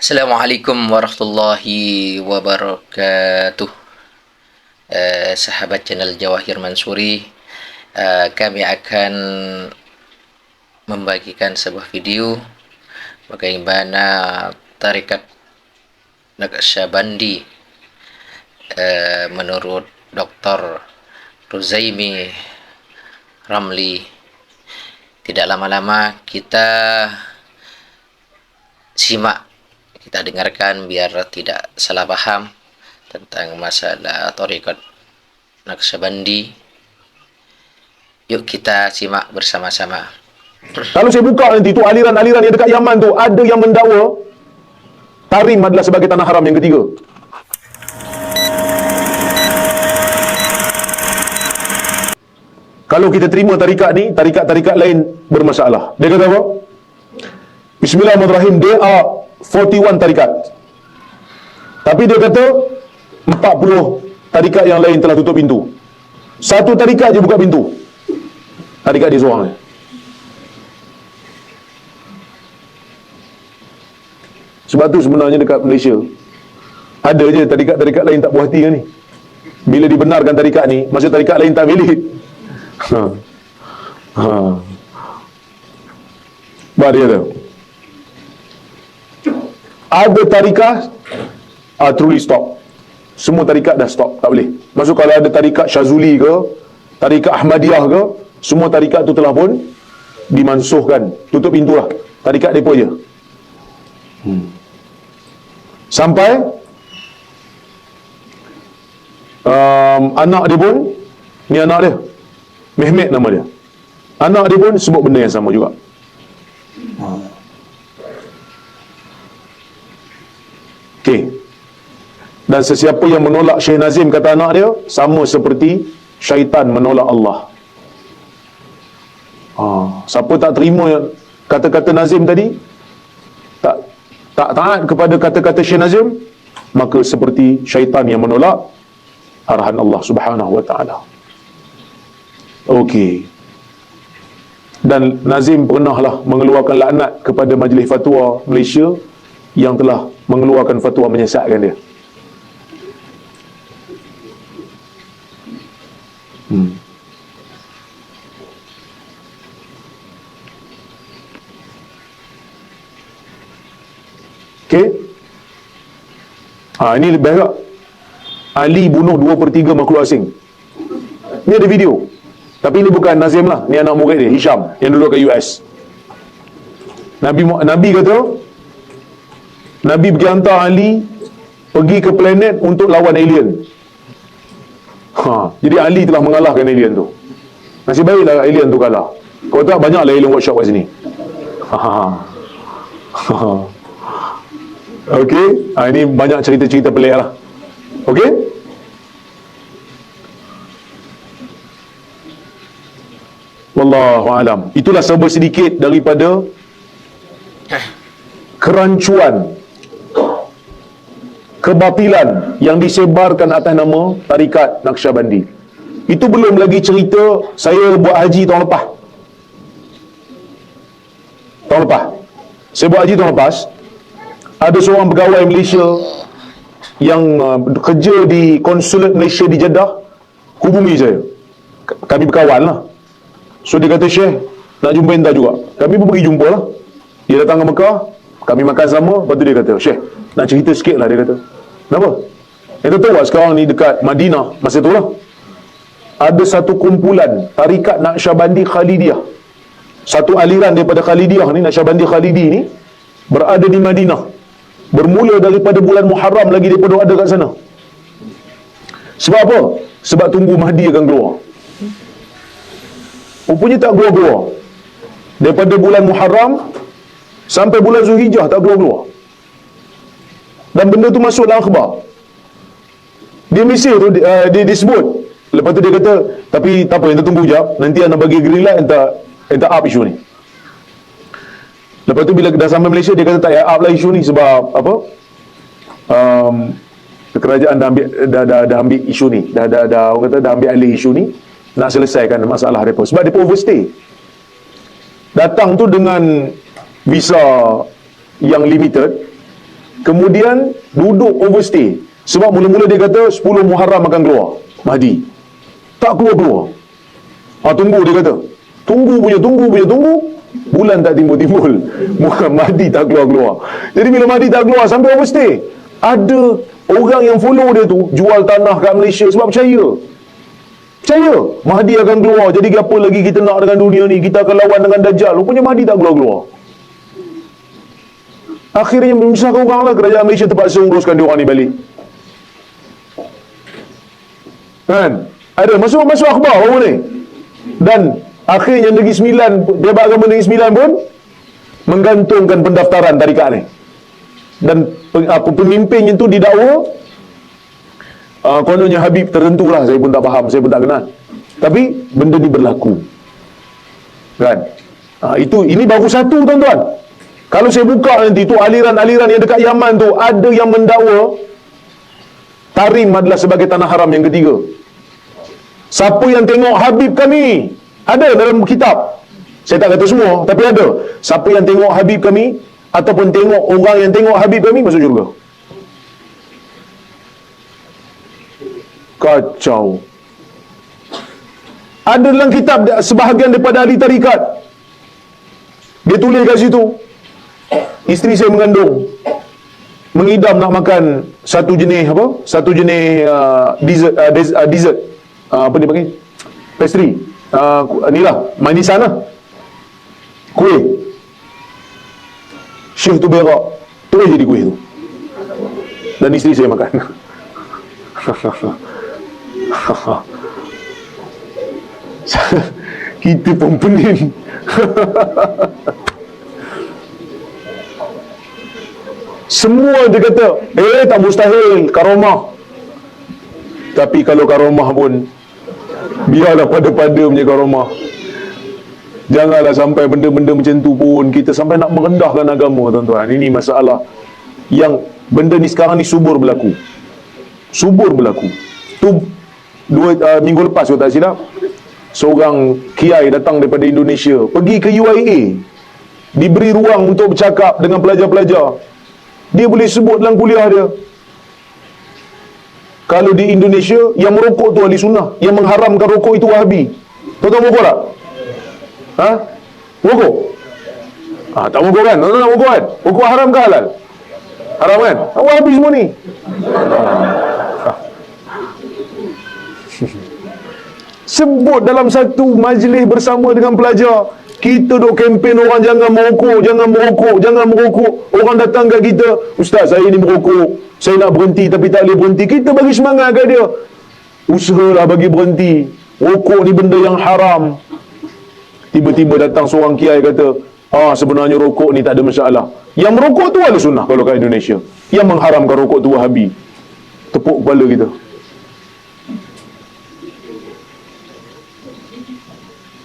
Assalamualaikum warahmatullahi wabarakatuh. Sahabat channel Jawahir Mansuri, kami akan membagikan sebuah video bagaimana tarikat Naqsyabandi menurut Dr. Ruzaimi Ramli. Tidak lama-lama kita simak, kita dengarkan biar tidak salah paham tentang masalah tarikat Naqsyabandi. Yuk kita simak bersama-sama. Kalau saya buka nanti tu aliran-aliran yang dekat Yaman tu, ada yang mendakwa Tarim adalah sebagai tanah haram yang ketiga. Kalau kita terima tarikat ni, tarikat-tarikat lain bermasalah. Dia kata apa? Bismillahirrahmanirrahim, there are 41 tarikat. Tapi dia kata 40 tarikat yang lain telah tutup pintu. Satu tarikat je buka pintu. Tarikat dia seorang ni. Sebab tu sebenarnya dekat Malaysia ada je tarikat-tarikat lain tak puas hati kan ni. Bila dibenarkan tarikat ni, maksud tarikat lain tak milik. Baik dia tu. Ada tarikat truly stop. Semua tarikat dah stop, tak boleh. Maksud kalau ada tarikat Syazuli ke, tarikat Ahmadiyah ke, semua tarikat tu telah pun dimansuhkan. Tutup pintu lah. Tarikat mereka je. Sampai anak dia pun, ni anak dia, Mehmet nama dia, anak dia pun sebut benda yang sama juga. Okey. Dan sesiapa yang menolak Syekh Nazim, kata anak dia, sama seperti syaitan menolak Allah. Siapa tak terima kata-kata Nazim tadi, tak taat kepada kata-kata Syekh Nazim, maka seperti syaitan yang menolak arahan Allah Subhanahu wa taala. Okey. Dan Nazim pernahlah mengeluarkan laknat kepada Majlis Fatwa Malaysia yang telah mengeluarkan fatwa menyesatkan dia. Okey. Ini lebih agak. Ali bunuh 2/3 makhluk asing. Ni ada video. Tapi ini bukan Nazim lah. Ni anak murid dia, Hisham, yang duduk kat US. Nabi kata, Nabi pergi hantar Ali pergi ke planet untuk lawan alien. Jadi Ali telah mengalahkan alien tu. Nasib baiklah alien tu kalah. Kalau tak, banyaklah alien workshop kat sini. Okey, ini banyak cerita-cerita pelik lah. Okey. Wallahu alam. Itulah serba sedikit daripada kerancuan, kebatilan yang disebarkan atas nama tarikat Naqsyabandi. Itu belum lagi cerita saya buat haji tahun lepas. Saya buat haji tahun lepas. Ada seorang pegawai Malaysia yang kerja di konsulat Malaysia di Jeddah hubungi saya. Kami berkawan lah. So dia kata, Syekh, nak jumpa entah juga. Kami pun pergi jumpa lah. Dia datang ke Mekah, kami makan sama. Lepas tu dia kata, Syekh, nak cerita sikit lah, dia kata. Kenapa? Dia tahu tak sekarang ni dekat Madinah, masa tu lah, ada satu kumpulan tarikat Naqsyabandi Khalidiyah. Satu aliran daripada Khalidiyah ni, Naqsyabandi Khalidi ni, berada di Madinah. Bermula daripada bulan Muharram lagi daripada ada kat sana. Sebab apa? Sebab tunggu Mahdi akan keluar. Rupanya tak keluar-keluar. Daripada bulan Muharram sampai bulan Zulhijjah tak keluar-keluar. Dan benda tu masuk dalam akhbar. Dia mesej tu, dia disebut. Lepas tu dia kata, tapi tak apa, enta tunggu jap, nanti anda bagi green light, enta up isu ni. Lepas tu bila dah sampai Malaysia, dia kata tak payah up lah isu ni. Sebab apa, kerajaan dah ambil isu ni, orang kata dah ambil alih isu ni, nak selesaikan masalah mereka. Sebab mereka overstay. Datang tu dengan visa yang limited, kemudian duduk overstay. Sebab mula-mula dia kata 10 Muharram akan keluar Mahdi. Tak keluar-keluar. Tunggu, dia kata. Tunggu. Bulan tak timbul-timbul. Mahdi tak keluar-keluar. Jadi bila Mahdi tak keluar, sampai overstay, ada orang yang follow dia tu jual tanah kat Malaysia sebab percaya Mahdi akan keluar. Jadi apa lagi kita nak dengan dunia ni? Kita akan lawan dengan Dajjal. Rupanya Mahdi tak keluar-keluar. Akhirnya menyusahkan orang lah. Kerajaan Malaysia terpaksa uruskan dia orang ni balik. Kan? Ada masuk akhbar baru ni. Dan akhirnya Negeri Sembilan, Pejabat Agama Negeri Sembilan pun menggantungkan pendaftaran tarikat ni. Dan pemimpin itu didakwa, kononnya Habib tertentu lah, saya pun tak faham, saya pun tak kenal. Tapi benda ni berlaku. Kan? Ini baru satu, tuan-tuan. Kalau saya buka nanti tu aliran-aliran yang dekat Yaman tu, ada yang mendakwa Tarim adalah sebagai tanah haram yang ketiga. Siapa yang tengok Habib kami, ada dalam kitab. Saya tak kata semua, tapi ada. Siapa yang tengok Habib kami, ataupun tengok orang yang tengok Habib kami, masuk syurga. Kacau. Ada dalam kitab sebahagian daripada ahli tarikat, dia tulis kat situ, isteri saya mengandung, mengidam nak makan satu jenis dessert, apa dia panggil, pastry, ni lah, manisan lah, kuih. Syekh tu berak, terus jadi kuih tu, dan isteri saya makan. Kita pun pening. Semua dia kata, tak mustahil karomah. Tapi kalau karomah pun, biarlah pada-pada punya karomah. Janganlah sampai benda-benda macam tu pun kita sampai nak merendahkan agama, tuan-tuan. Ini masalah yang benda ni sekarang ni subur berlaku. Tu minggu lepas kalau tak silap, seorang kiai datang daripada Indonesia, pergi ke UIA, diberi ruang untuk bercakap dengan pelajar-pelajar. Dia boleh sebut dalam kuliah dia, kalau di Indonesia yang merokok tu ahli sunnah, yang mengharamkan rokok itu Wahabi. Tuan-tuan merokok tak? Merokok? Tak merokok kan? Tuan-tuan nak merokok kan? Rokok haram ke halal? Haram kan? Wahabi semua ni. Sebut dalam satu majlis bersama dengan pelajar, kita duk kempen orang jangan merokok. Orang datang kat kita, ustaz saya ni merokok, saya nak berhenti tapi tak boleh berhenti. Kita bagi semangat kat dia, usahalah bagi berhenti, rokok ni benda yang haram. Tiba-tiba datang seorang kiai kata, sebenarnya rokok ni tak ada masalah. Yang merokok tu ahli sunnah kalau kat Indonesia, yang mengharamkan rokok tu Wahabi. Tepuk kepala kita.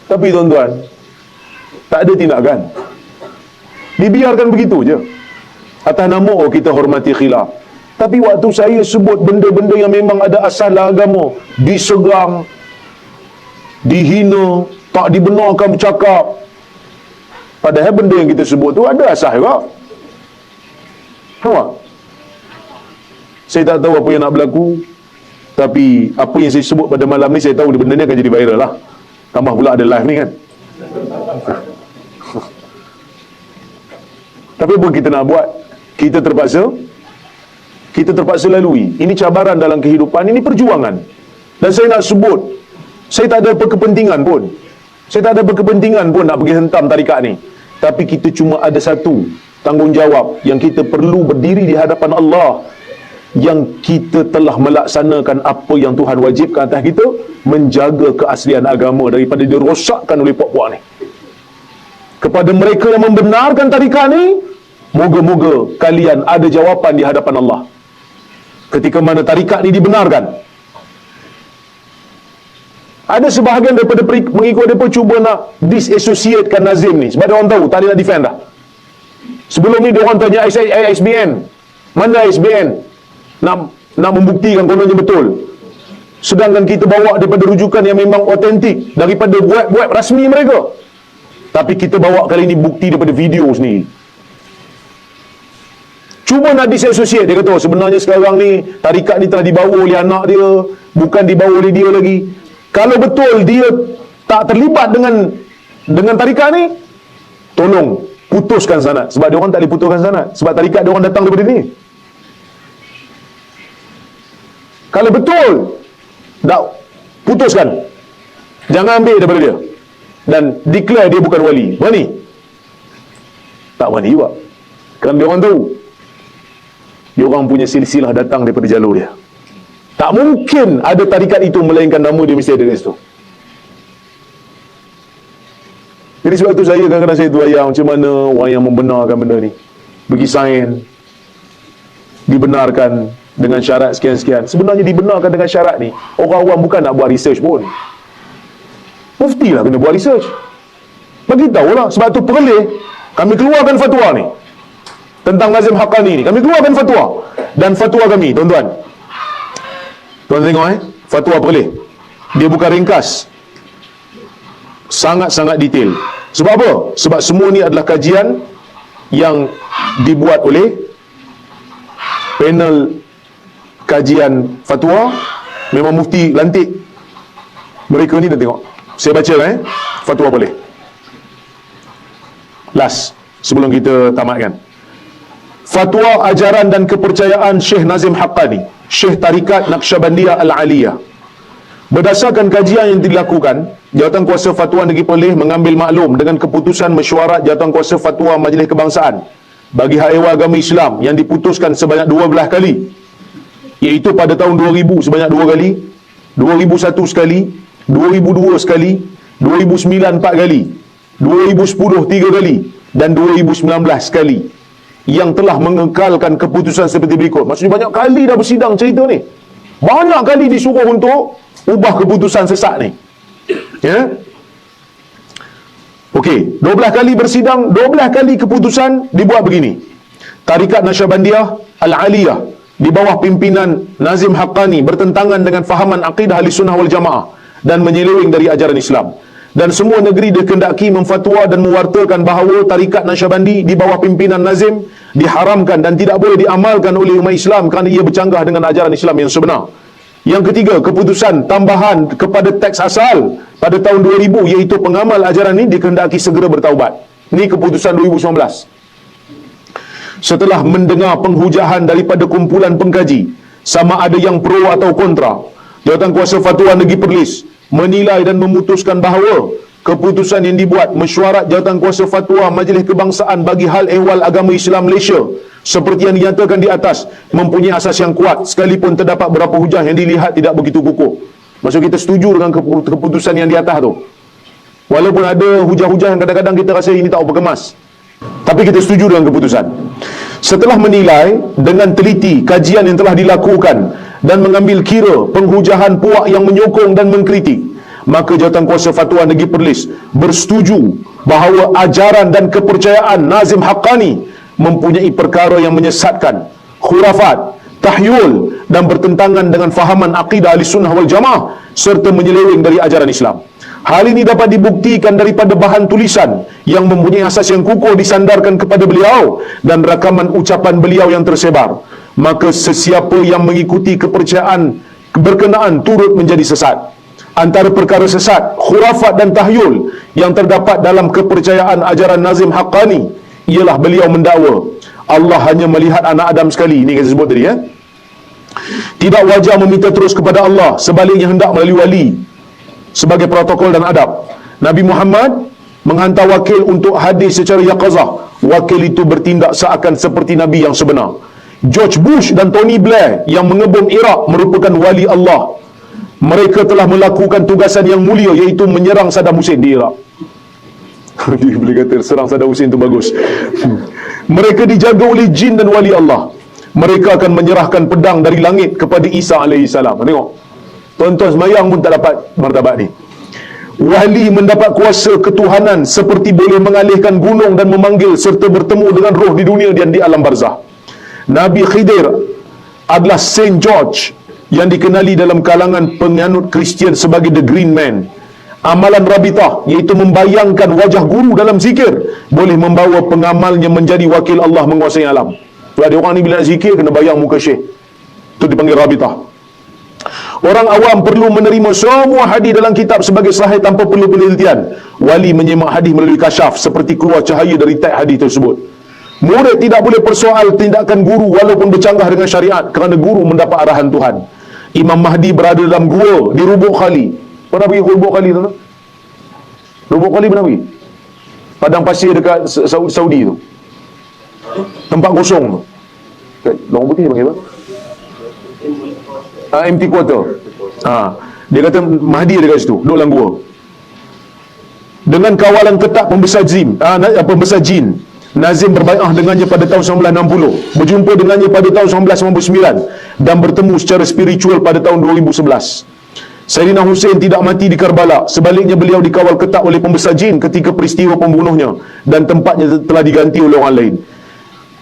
Tapi tuan-tuan, tak ada tindakan, dibiarkan begitu je. Atas nama kita hormati khilaf. Tapi waktu saya sebut benda-benda yang memang ada asal agama, diserang, dihina, tak dibenarkan bercakap, padahal benda yang kita sebut tu ada asal juga. Nampak? Saya tak tahu apa yang nak berlaku, tapi apa yang saya sebut pada malam ni, saya tahu benda ni akan jadi viral lah. Tambah pula ada live ni kan. Tapi apa kita nak buat? Kita terpaksa lalui. Ini cabaran dalam kehidupan, ini perjuangan. Dan saya nak sebut, saya tak ada berkepentingan pun. Saya tak ada berkepentingan pun nak pergi hentam tarikat ni. Tapi kita cuma ada satu tanggungjawab, yang kita perlu berdiri di hadapan Allah, yang kita telah melaksanakan apa yang Tuhan wajibkan atas kita, menjaga keaslian agama daripada dirosakkan oleh puak-puak ni. Kepada mereka yang membenarkan tarikat ni, moga-moga kalian ada jawapan di hadapan Allah ketika mana tarikat ni dibenarkan. Ada sebahagian daripada pengikut mereka cuba nak disassociatekan Nazim ni, sebab dia orang tahu tak ada nak defend dah. Sebelum ni dia orang tanya ISBN, mana ISBN nak membuktikan kononnya betul, sedangkan kita bawa daripada rujukan yang memang otentik daripada web rasmi mereka. Tapi kita bawa kali ini bukti daripada video sendiri. Cuma nak disassociate. Dia kata, oh, sebenarnya sekarang ni tarikat ni telah dibawa oleh anak dia, bukan dibawa oleh dia lagi. Kalau betul dia tak terlibat dengan tarikat ni, tolong putuskan sanad. Sebab dia orang tak boleh putuskan sanad, sebab tarikat dia orang datang daripada ni. Kalau betul, tak putuskan, jangan ambil daripada dia dan declare dia bukan wali. Berani? Tak berani juga, kerana dia orang tahu dia orang punya silsilah datang daripada jalur dia. Tak mungkin ada tarikat itu melainkan nama dia mesti ada di situ. Jadi sebab tu saya kadang-kadang saya terbayang macam mana orang yang membenarkan benda ni, pergi sign, dibenarkan dengan syarat sekian-sekian. Sebenarnya dibenarkan dengan syarat ni, orang awam bukan nak buat research pun. Mufti lah kena buat research. Bagi tahulah. Sebab tu perleh kami keluarkan fatwa ni tentang Nazim Haqqani ni. Kami keluarkan fatwa. Dan fatwa kami, tuan-tuan, tengok fatwa perleh. Dia bukan ringkas, sangat-sangat detail. Sebab apa? Sebab semua ni adalah kajian yang dibuat oleh panel kajian fatwa. Memang mufti lantik mereka ni. Dah tengok, saya baca fatwa boleh. Last sebelum kita tamatkan, fatwa ajaran dan kepercayaan Syekh Nazim Haqqani, Syekh Tarikat Naqsyabandiyah Al-Aliyah. Berdasarkan kajian yang dilakukan, Jawatankuasa Fatwa Negeri Perlis mengambil maklum dengan keputusan mesyuarat Jawatankuasa Fatwa Majlis Kebangsaan bagi Hak Ehwal Agama Islam yang diputuskan sebanyak 12 kali, iaitu pada tahun 2000 sebanyak 2 kali, 2001 sekali, 2002 sekali, 2009 4 kali, 2010 3 kali dan 2019 sekali, yang telah mengekalkan keputusan seperti berikut. Maksudnya banyak kali dah bersidang cerita ni. Banyak kali disuruh untuk ubah keputusan sesat ni. Ya. Okey, 12 kali bersidang, 12 kali keputusan dibuat begini. Tarikat Naqsyabandiyah Al-Aliyah di bawah pimpinan Nazim Haqqani bertentangan dengan fahaman akidah Ahlussunnah wal Jamaah dan menyeleweng dari ajaran Islam. Dan semua negeri dikehendaki memfatwa dan mewartakan bahawa tarikat Naqsyabandi di bawah pimpinan Nazim diharamkan dan tidak boleh diamalkan oleh umat Islam kerana ia bercanggah dengan ajaran Islam yang sebenar. Yang ketiga, keputusan tambahan kepada teks asal pada tahun 2000, iaitu pengamal ajaran ini dikehendaki segera bertaubat. Ini keputusan 2019. Setelah mendengar penghujahan daripada kumpulan pengkaji, sama ada yang pro atau kontra, Jawatankuasa Fatwa Negeri Perlis menilai dan memutuskan bahawa keputusan yang dibuat mesyuarat Jawatankuasa Fatwa Majlis Kebangsaan bagi Hal Ehwal Agama Islam Malaysia seperti yang dinyatakan di atas mempunyai asas yang kuat, sekalipun terdapat beberapa hujah yang dilihat tidak begitu kukuh. Maksud kita setuju dengan keputusan yang di atas tu, walaupun ada hujah-hujah yang kadang-kadang kita rasa ini tak berkemas, tapi kita setuju dengan keputusan. Setelah menilai dengan teliti kajian yang telah dilakukan dan mengambil kira penghujahan puak yang menyokong dan mengkritik, maka Jawatankuasa Fatwa Negeri Perlis bersetuju bahawa ajaran dan kepercayaan Nazim Haqqani mempunyai perkara yang menyesatkan, khurafat, tahyul dan bertentangan dengan fahaman akidah Ahlussunnah wal Jamaah serta menyeleweng dari ajaran Islam. Hal ini dapat dibuktikan daripada bahan tulisan yang mempunyai asas yang kukuh disandarkan kepada beliau dan rakaman ucapan beliau yang tersebar. Maka sesiapa yang mengikuti kepercayaan berkenaan turut menjadi sesat. Antara perkara sesat, khurafat dan tahyul yang terdapat dalam kepercayaan ajaran Nazim Haqqani ialah beliau mendakwa Allah hanya melihat anak Adam sekali. Ini yang saya sebut tadi, ya. Tidak wajar meminta terus kepada Allah, sebaliknya hendak melalui wali sebagai protokol dan adab. Nabi Muhammad menghantar wakil untuk hadir secara yaqazah. Wakil itu bertindak seakan seperti Nabi yang sebenar. George Bush dan Tony Blair yang mengebom Iraq merupakan wali Allah. Mereka telah melakukan tugasan yang mulia, iaitu menyerang Saddam Hussein di Iraq. Boleh kata serang Saddam Hussein itu bagus. Mereka dijaga oleh jin dan wali Allah. Mereka akan menyerahkan pedang dari langit kepada Isa AS. Tengok, tuan-tuan semayang pun tak dapat martabat ni. Wali mendapat kuasa ketuhanan seperti boleh mengalihkan gunung dan memanggil serta bertemu dengan roh di dunia dan di alam barzah. Nabi Khidir adalah Saint George yang dikenali dalam kalangan penganut Kristian sebagai the Green Man. Amalan Rabitah, iaitu membayangkan wajah guru dalam zikir, boleh membawa pengamalnya menjadi wakil Allah menguasai alam. Sebab dia orang ni bila nak zikir kena bayang muka syekh. Itu dipanggil rabitah. Orang awam perlu menerima semua hadis dalam kitab sebagai sahih tanpa perlu penelitian. Wali menyemak hadis melalui kasyaf seperti keluar cahaya dari teks hadis tersebut. Murid tidak boleh persoal tindakan guru walaupun bercanggah dengan syariat kerana guru mendapat arahan Tuhan. Imam Mahdi berada dalam gua di Rubuk Khali. Pernah pergi ke Rubuk Khali tu? Rubuk Khali pernah pergi? Padang pasir dekat Saudi tu. Tempat kosong tu. Lorong putih panggil apa? Empty quarter. Dia kata Mahdi ada kat situ, duduk dalam gua. Dengan kawalan ketat pembesar jin, Nazim berbai'ah dengannya pada tahun 1960, berjumpa dengannya pada tahun 1999 dan bertemu secara spiritual pada tahun 2011. Sayyidina Hussein tidak mati di Karbala, sebaliknya beliau dikawal ketat oleh pembesar jin ketika peristiwa pembunuhnya dan tempatnya telah diganti oleh orang lain.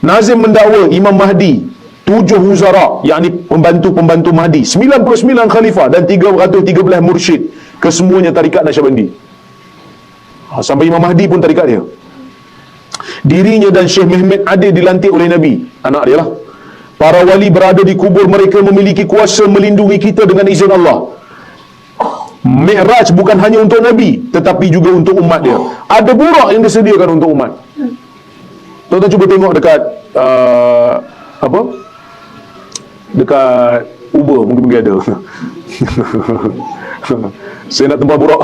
Nazim mendakwa Imam Mahdi 7 wuzara, yakni pembantu-pembantu Mahdi, 99 khalifah dan 313 mursyid, kesemuanya tarikat Naqsyabandi. Sampai Imam Mahdi pun tarikat dia. Dirinya dan Syekh Mehmet Adil dilantik oleh Nabi, anak dia lah. Para wali berada di kubur mereka memiliki kuasa melindungi kita dengan izin Allah. Mi'raj bukan hanya untuk Nabi tetapi juga untuk umat dia. Ada burak yang disediakan untuk umat. Tuan-tuan cuba tengok dekat dekat Uber mungkin ada. Saya nak tempah burak.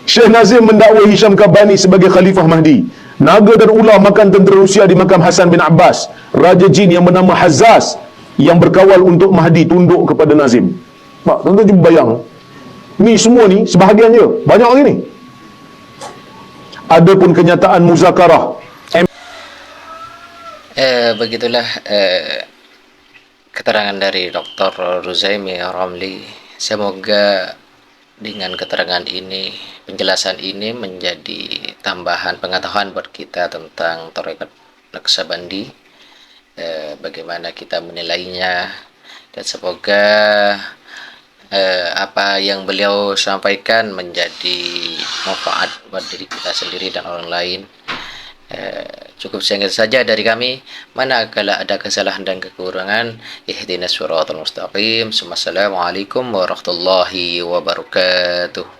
Syekh Nazim mendakwa Hisham Kabani sebagai Khalifah Mahdi. Naga dan ular makan tentera Rusia di makam Hasan bin Abbas. Raja jin yang bernama Hazaz yang berkawal untuk Mahdi tunduk kepada Nazim. Mak, tuan-tuan cuba bayang. Ni semua ni sebahagian je. Banyak lagi ni. Adapun kenyataan muzakarah. Begitulah keterangan dari Dr. Ruzaimi Ramli. Semoga dengan keterangan ini, penjelasan ini menjadi tambahan pengetahuan buat kita tentang tarekat Naqsyabandi, bagaimana kita menilainya, dan semoga apa yang beliau sampaikan menjadi manfaat buat diri kita sendiri dan orang lain. Cukup sekian saja dari kami. Manakala ada kesalahan dan kekurangan, ihdinas siratal mustaqim. Assalamualaikum warahmatullahi wabarakatuh.